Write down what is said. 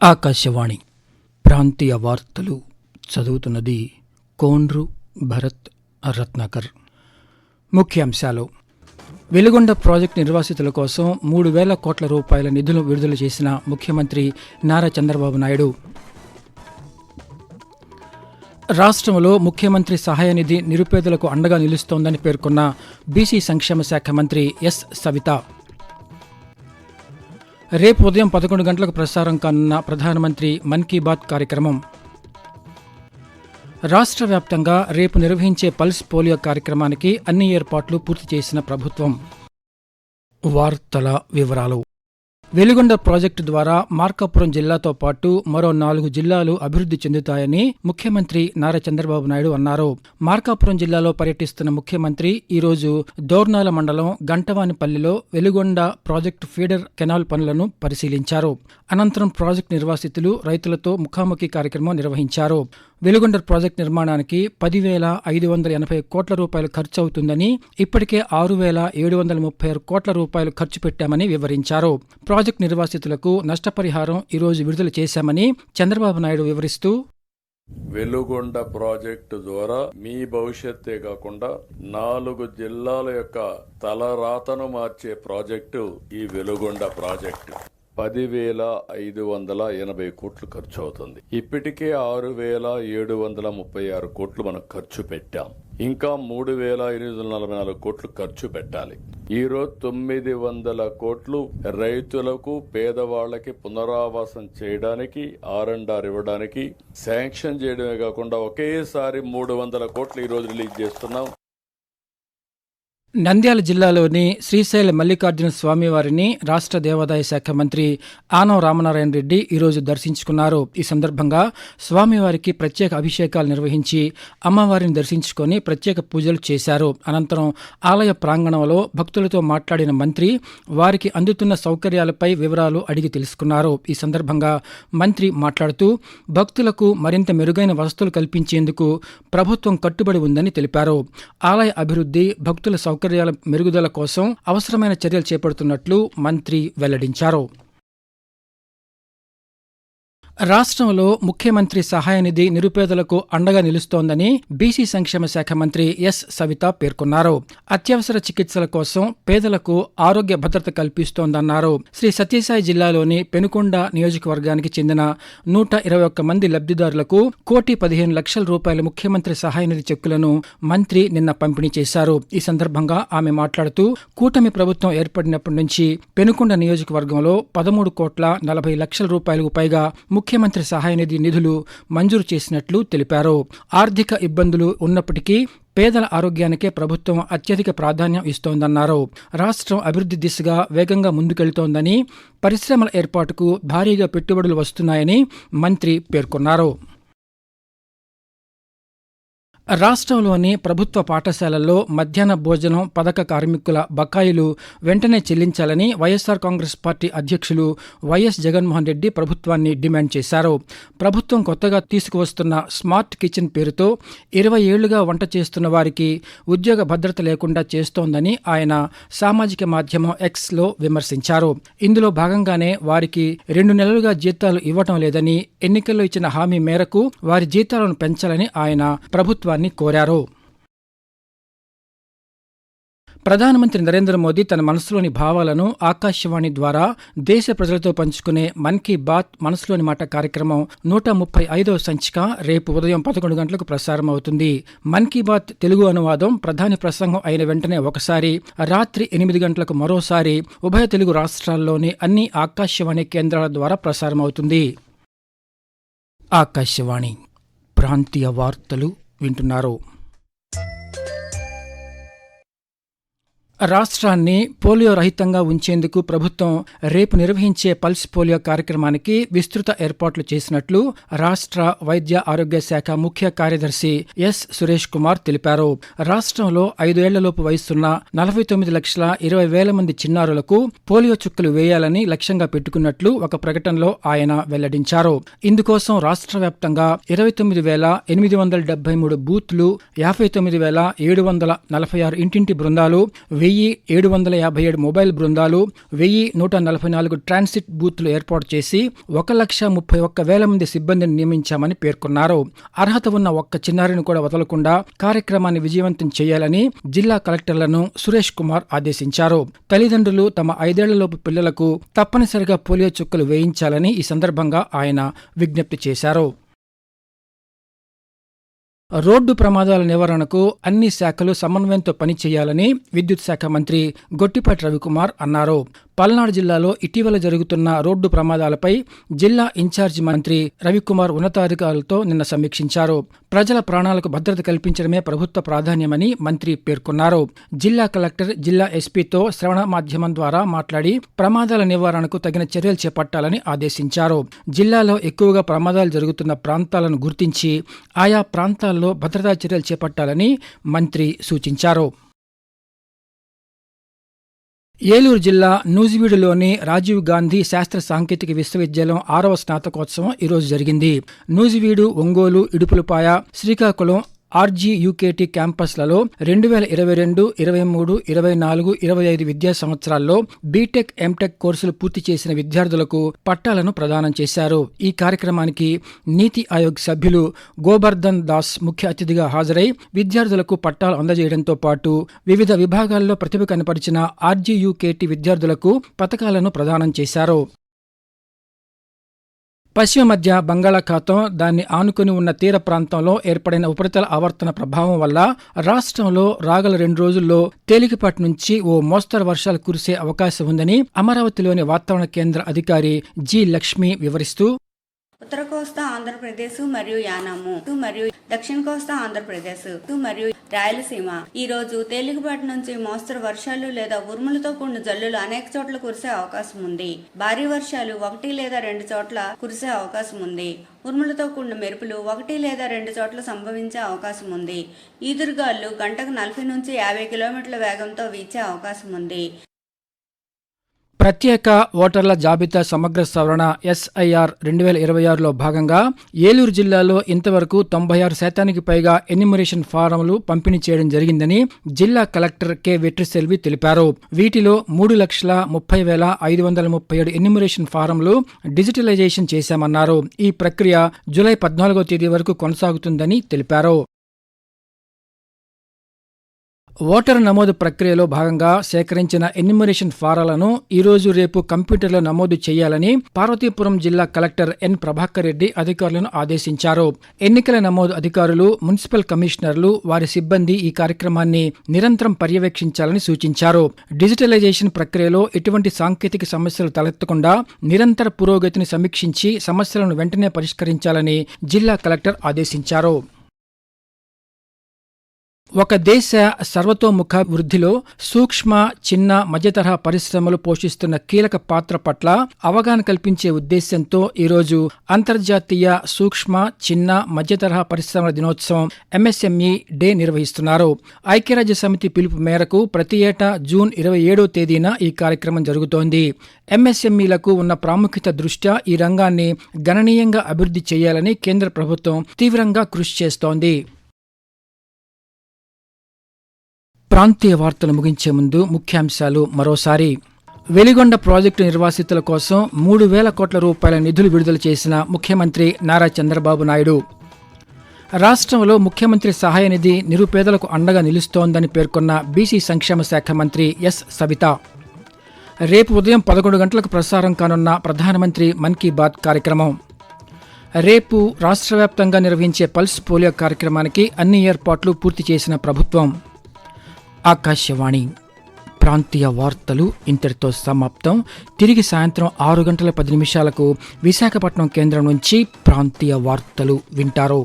ఆకాశవాణి ప్రాంతీయ వార్తలు చదువుతున్నది కోండ్రు భరత్ రత్నాకర్. ముఖ్యాంశాలు: వెలుగొండ ప్రాజెక్టు నిర్వాసితుల కోసం 3,000 కోట్ల రూపాయల నిధులు విడుదల చేసిన ముఖ్యమంత్రి నారా చంద్రబాబు నాయుడు. రాష్ట్రంలో ముఖ్యమంత్రి సహాయ నిధి నిరుపేదలకు అండగా నిలుస్తోందని పేర్కొన్న బీసీ సంక్షేమ శాఖ మంత్రి ఎస్ సవిత. రేపు ఉదయం 11 గంటలకు ప్రసారం కానున్న ప్రధానమంత్రి మన్ కీ బాత్ కార్యక్రమం. రాష్ట్ర వ్యాప్తంగా రేపు నిర్వహించే పల్స్ పోలియో కార్యక్రమానికి అన్ని ఏర్పాట్లు పూర్తి చేసిన ప్రభుత్వం. వార్తల వివరాలు: వెలుగొండ ప్రాజెక్టు ద్వారా మార్కాపురం జిల్లాతో పాటు మరో 4 జిల్లాలు అభివృద్ధి చెందుతాయని ముఖ్యమంత్రి నారా చంద్రబాబు నాయుడు అన్నారు. మార్కాపురం జిల్లాలో పర్యటిస్తున్న ముఖ్యమంత్రి ఈరోజు దోర్నాల మండలం గంటవానిపల్లిలో వెలుగొండ ప్రాజెక్టు ఫీడర్ కెనాల్ పనులను పరిశీలించారు. అనంతరం ప్రాజెక్టు నిర్వాసితులు, రైతులతో ముఖాముఖి కార్యక్రమం నిర్వహించారు. వెలుగొండ ప్రాజెక్టు నిర్మాణానికి 10,580 కోట్ల రూపాయలు ఖర్చు అవుతుందని, ఇప్పటికే 6,736 కోట్ల రూపాయలు ఖర్చు పెట్టామని వివరించారు. ప్రాజెక్టు నిర్వాసితులకు నష్టపరిహారం ఈరోజు విడుదల చేశామని చంద్రబాబు నాయుడు వివరిస్తూ, వెలుగొండ ప్రాజెక్టు ద్వారా మీ భవిష్యత్తే కాకుండా 4 జిల్లాల యొక్క తలరాతను మార్చే ప్రాజెక్టు ఈ వెలుగొండ ప్రాజెక్టు. 10,580 కోట్లు ఖర్చు అవుతుంది. ఇప్పటికే 6,736 కోట్లు మనం ఖర్చు పెట్టాం. ఇంకా 3,844 కోట్లు ఖర్చు పెట్టాలి. ఈరోజు 900 కోట్లు రైతులకు, పేదవాళ్లకి పునరావాసం చేయడానికి, R&R ఇవ్వడానికి శాంక్షన్ చేయడమే కాకుండా ఒకేసారి 300 కోట్లు ఈరోజు రిలీజ్ చేస్తున్నాం. నంద్యాల జిల్లాలోని శ్రీశైల మల్లికార్జున స్వామివారిని రాష్ట్ర దేవాదాయ శాఖ మంత్రి ఆనం రామనారాయణ రెడ్డి ఈరోజు దర్శించుకున్నారు. ఈ సందర్భంగా స్వామివారికి ప్రత్యేక అభిషేకాలు నిర్వహించి అమ్మవారిని దర్శించుకొని ప్రత్యేక పూజలు చేశారు. అనంతరం ఆలయ ప్రాంగణంలో భక్తులతో మాట్లాడిన మంత్రి వారికి అందుతున్న సౌకర్యాలపై వివరాలు అడిగి తెలుసుకున్నారు. ఈ సందర్భంగా మంత్రి మాట్లాడుతూ, భక్తులకు మరింత మెరుగైన వసతులు కల్పించేందుకు ప్రభుత్వం కట్టుబడి ఉందని తెలిపారు. ఆలయ అభివృద్ధి, భక్తుల సౌకర్యాల మెరుగుదల కోసం అవసరమైన చర్యలు చేపడుతున్నట్లు మంత్రి వెల్లడించారు. రాష్ట్రంలో ముఖ్యమంత్రి సహాయ నిధి నిరుపేదలకు అండగా నిలుస్తోందని బీసీ సంక్షేమ శాఖ మంత్రి ఎస్ సవిత పేర్కొన్నారు. అత్యవసర చికిత్సల కోసం పేదలకు ఆరోగ్య భద్రత కల్పిస్తోందన్నారు. శ్రీ సత్యసాయి జిల్లాలోని పెనుకొండ నియోజకవర్గానికి చెందిన 121 మంది లబ్ధిదారులకు 1,15,00,000 రూపాయల ముఖ్యమంత్రి సహాయ నిధి చెక్కులను మంత్రి నిన్న పంపిణీ చేశారు. ఈ సందర్భంగా ఆమె మాట్లాడుతూ, కూటమి ప్రభుత్వం ఏర్పడినప్పటి నుంచి పెనుకొండ నియోజకవర్గంలో 13,40,00,000 రూపాయలకు పైగా ముఖ్యమంత్రి సహాయ నిధి నిధులు మంజూరు చేసినట్లు తెలిపారు. ఆర్థిక ఇబ్బందులు ఉన్నప్పటికీ పేదల ఆరోగ్యానికే ప్రభుత్వం అత్యధిక ప్రాధాన్యం ఇస్తోందన్నారు. రాష్ట్రం అభివృద్ధి దిశగా వేగంగా ముందుకెళ్తోందని, పరిశ్రమల ఏర్పాటుకు భారీగా పెట్టుబడులు వస్తున్నాయని మంత్రి పేర్కొన్నారు. రాష్ట్రంలోని ప్రభుత్వ పాఠశాలల్లో మధ్యాహ్న భోజనం పథక కార్మికుల బకాయిలు వెంటనే చెల్లించాలని వైఎస్సార్ కాంగ్రెస్ పార్టీ అధ్యక్షులు వైఎస్ జగన్మోహన్ రెడ్డి ప్రభుత్వాన్ని డిమాండ్ చేశారు. ప్రభుత్వం కొత్తగా తీసుకువస్తున్న స్మార్ట్ కిచెన్ పేరుతో 20 ఏళ్లుగా వంట చేస్తున్న వారికి ఉద్యోగ భద్రత లేకుండా చేస్తోందని ఆయన సామాజిక మాధ్యమం ఎక్స్లో విమర్శించారు. ఇందులో భాగంగానే వారికి 2 నెలలుగా జీతాలు ఇవ్వటం లేదని, ఎన్నికల్లో ఇచ్చిన హామీ మేరకు వారి జీతాలను పెంచాలని ఆయన ప్రభుత్వాన్ని కోరారు. ప్రధానమంత్రి నరేంద్ర మోదీ తన మనసులోని భావాలను ఆకాశవాణి ద్వారా దేశ ప్రజలతో పంచుకునే మన్ కీ బాత్ మనసులోని మాట కార్యక్రమం 135వ సంచిక రేపు ఉదయం 11 గంటలకు ప్రసారం అవుతుంది. మన్ కీ బాత్ తెలుగు అనువాదం ప్రధాని ప్రసంగం అయిన వెంటనే ఒకసారి, రాత్రి 8 గంటలకు మరోసారి ఉభయ తెలుగు రాష్ట్రాల్లోని అన్ని ఆకాశవాణి కేంద్రాల ద్వారా ప్రసారం అవుతుంది. ఆకాశవాణి ప్రాంతీయ వార్తలు వింటున్నారు. రాష్ట్రాన్ని పోలియో రహితంగా ఉంచేందుకు ప్రభుత్వం రేపు నిర్వహించే పల్స్ పోలియో కార్యక్రమానికి విస్తృత ఏర్పాట్లు చేసినట్లు రాష్ట్ర వైద్య ఆరోగ్య శాఖ ముఖ్య కార్యదర్శి ఎస్ సురేష్ కుమార్ తెలిపారు. రాష్ట్రంలో 5 ఏళ్లలోపు వయసున్న 49,20,000 మంది చిన్నారులకు పోలియో చుక్కలు వేయాలని లక్ష్యంగా పెట్టుకున్నట్లు ఒక ప్రకటనలో ఆయన వెల్లడించారు. ఇందుకోసం రాష్ట్ర వ్యాప్తంగా 29,873 బూత్లు, 59,746 ఇంటింటి బృందాలు, 1,757 మొబైల్ బృందాలు, 1,144 ట్రాన్సిట్ బూత్లు ఏర్పాటు చేసి 1,31,000 మంది సిబ్బందిని నియమించామని పేర్కొన్నారు. అర్హత ఉన్న ఒక్క చిన్నారిని కూడా వదలకుండా కార్యక్రమాన్ని విజయవంతం చేయాలని జిల్లా కలెక్టర్లను సురేష్ కుమార్ ఆదేశించారు. తల్లిదండ్రులు తమ 5 ఏళ్లలోపు పిల్లలకు తప్పనిసరిగా పోలియో చుక్కలు వేయించాలని ఈ సందర్భంగా ఆయన విజ్ఞప్తి చేశారు. రోడ్డు ప్రమాదాల నివారణకు అన్ని శాఖలు సమన్వయంతో పనిచేయాలని విద్యుత్ శాఖ మంత్రి గొట్టిపాటి రవికుమార్ అన్నారు. పల్నాడు జిల్లాలో ఇటీవల జరుగుతున్న రోడ్డు ప్రమాదాలపై జిల్లా ఇన్ఛార్జి మంత్రి రవికుమార్ ఉన్నతాధికారులతో నిన్న సమీక్షించారు. ప్రజల ప్రాణాలకు భద్రత కల్పించడమే ప్రభుత్వ ప్రాధాన్యమని మంత్రి పేర్కొన్నారు. జిల్లా కలెక్టర్, జిల్లా ఎస్పీతో శ్రవణ మాధ్యమం ద్వారా మాట్లాడి ప్రమాదాల నివారణకు తగిన చర్యలు చేపట్టాలని ఆదేశించారు. జిల్లాలో ఎక్కువగా ప్రమాదాలు జరుగుతున్న ప్రాంతాలను గుర్తించి ఆయా ప్రాంతాల్లో భద్రతా చర్యలు చేపట్టాలని మంత్రి సూచించారు. ఏలూరు జిల్లా నూజివీడులోని రాజీవ్ గాంధీ శాస్త్ర సాంకేతిక విశ్వవిద్యాలయం 6వ స్నాతకోత్సవం ఈరోజు జరిగింది. నూజివీడు, ఒంగోలు, ఇడుపులపాయ, శ్రీకాకుళం RGUKT క్యాంపస్లలో 2022, 23, 24, 25 విద్యా సంవత్సరాల్లో బీటెక్, ఎంటెక్ కోర్సులు పూర్తి చేసిన విద్యార్థులకు పట్టాలను ప్రదానం చేశారు. ఈ కార్యక్రమానికి నీతి ఆయోగ్ సభ్యులు గోబర్ధన్ దాస్ ముఖ్య అతిథిగా హాజరై విద్యార్థులకు పట్టాలు అందజేయడంతో పాటు వివిధ విభాగాల్లో ప్రతిభ కనపరిచిన RGUKT విద్యార్థులకు పతకాలను ప్రదానం చేశారు. పశ్చిమ మధ్య బంగాళాఖాతం, దాన్ని ఆనుకుని ఉన్న తీర ప్రాంతంలో ఏర్పడిన ఉపరితల ఆవర్తన ప్రభావం వల్ల రాష్ట్రంలో రాగల 2 రోజుల్లో తేలికపాటి నుంచి ఓ మోస్తరు వర్షాలు కురిసే అవకాశం ఉందని అమరావతిలోని వాతావరణ కేంద్ర అధికారి జి. లక్ష్మి వివరిస్తూ, ఉత్తర కోస్తా ఆంధ్రప్రదేశ్ మరియు యానాము మరియు దక్షిణ కోస్తా ఆంధ్రప్రదేశ్ మరియు రాయలసీమ ఈ రోజు తేలికపాటి నుంచి మోస్తరు వర్షాలు లేదా ఉరుములతో కూడిన జల్లులు అనేక చోట్ల కురిసే అవకాశం ఉంది. భారీ వర్షాలు 1 లేదా 2 చోట్ల కురిసే అవకాశం ఉంది. ఉరుములతో కూడిన మెరుపులు 1 లేదా 2 చోట్ల సంభవించే అవకాశం ఉంది. ఈదురుగాలు గంటకు 40 నుంచి 50 కిలోమీటర్ల వేగంతో వీచే అవకాశం ఉంది. ప్రత్యేక ఓటర్ల జాబితా సమగ్ర సవరణ SIR 2026లో భాగంగా ఏలూరు జిల్లాలో ఇంతవరకు 96% పైగా ఎన్యూమరేషన్ ఫారంలు పంపిణీ చేయడం జరిగిందని జిల్లా కలెక్టర్ కె. వెట్రిసెల్వి తెలిపారు. వీటిలో 3,30,537 ఎన్యూమరేషన్ ఫారంలు డిజిటలైజేషన్ చేశామన్నారు. ఈ ప్రక్రియ జూలై 14వ తేదీ వరకు కొనసాగుతుందని తెలిపారు. ఓటరు నమోదు ప్రక్రియలో భాగంగా సేకరించిన ఎన్యూమరేషన్ ఫారాలను ఈరోజు, రేపు కంప్యూటర్లో నమోదు చేయాలని పార్వతీపురం జిల్లా కలెక్టర్ ఎన్. ప్రభాకర్ రెడ్డి అధికారులను ఆదేశించారు. ఎన్నికల నమోదు అధికారులు, మున్సిపల్ కమిషనర్లు, వారి సిబ్బంది ఈ కార్యక్రమాన్ని నిరంతరం పర్యవేక్షించాలని సూచించారు. డిజిటలైజేషన్ ప్రక్రియలో ఎటువంటి సాంకేతిక సమస్యలు తలెత్తకుండా నిరంతర పురోగతిని సమీక్షించి సమస్యలను వెంటనే పరిష్కరించాలని జిల్లా కలెక్టర్ ఆదేశించారు. ఒక దేశ సర్వతోముఖ వృద్ధిలో సూక్ష్మ, చిన్న, మధ్యతరహా పరిశ్రమలు పోషిస్తున్న కీలక పాత్ర పట్ల అవగాహన కల్పించే ఉద్దేశ్యంతో ఈరోజు అంతర్జాతీయ సూక్ష్మ, చిన్న, మధ్యతరహా పరిశ్రమల దినోత్సవం MSME డే నిర్వహిస్తున్నారు. ఐక్యరాజ్య సమితి పిలుపు మేరకు ప్రతి ఏటా జూన్ 27వ తేదీన ఈ కార్యక్రమం జరుగుతోంది. MSMEలకు ఉన్న ప్రాముఖ్యత దృష్ట్యా ఈ రంగాన్ని గణనీయంగా అభివృద్ధి చేయాలని కేంద్ర ప్రభుత్వం తీవ్రంగా కృషి చేస్తోంది. ప్రాంతీయ వార్తలు ముగించే ముందు ముఖ్యాంశాలు మరోసారి. వెలిగొండ ప్రాజెక్టు నిర్వాసితుల కోసం 3,000 కోట్ల రూపాయల నిధులు విడుదల చేసిన ముఖ్యమంత్రి నారా చంద్రబాబు నాయుడు. రాష్ట్రంలో ముఖ్యమంత్రి సహాయ నిధి నిరుపేదలకు అండగా నిలుస్తోందని పేర్కొన్న బీసీ సంక్షేమ శాఖ మంత్రి ఎస్. సవిత. రేపు ఉదయం 11 గంటలకు ప్రసారం కానున్న ప్రధానమంత్రి మన్ కీ బాత్ కార్యక్రమం. రేపు రాష్ట్ర వ్యాప్తంగా నిర్వహించే పల్స్ పోలియో కార్యక్రమానికి అన్ని ఏర్పాట్లు పూర్తి చేసిన ప్రభుత్వం. ఆకాశవాణి ప్రాంతీయ వార్తలు ఇంతటితో సమాప్తం. తిరిగి సాయంత్రం 6 గంటల 10 నిమిషాలకు విశాఖపట్నం కేంద్రం నుంచి ప్రాంతీయ వార్తలు వింటారు.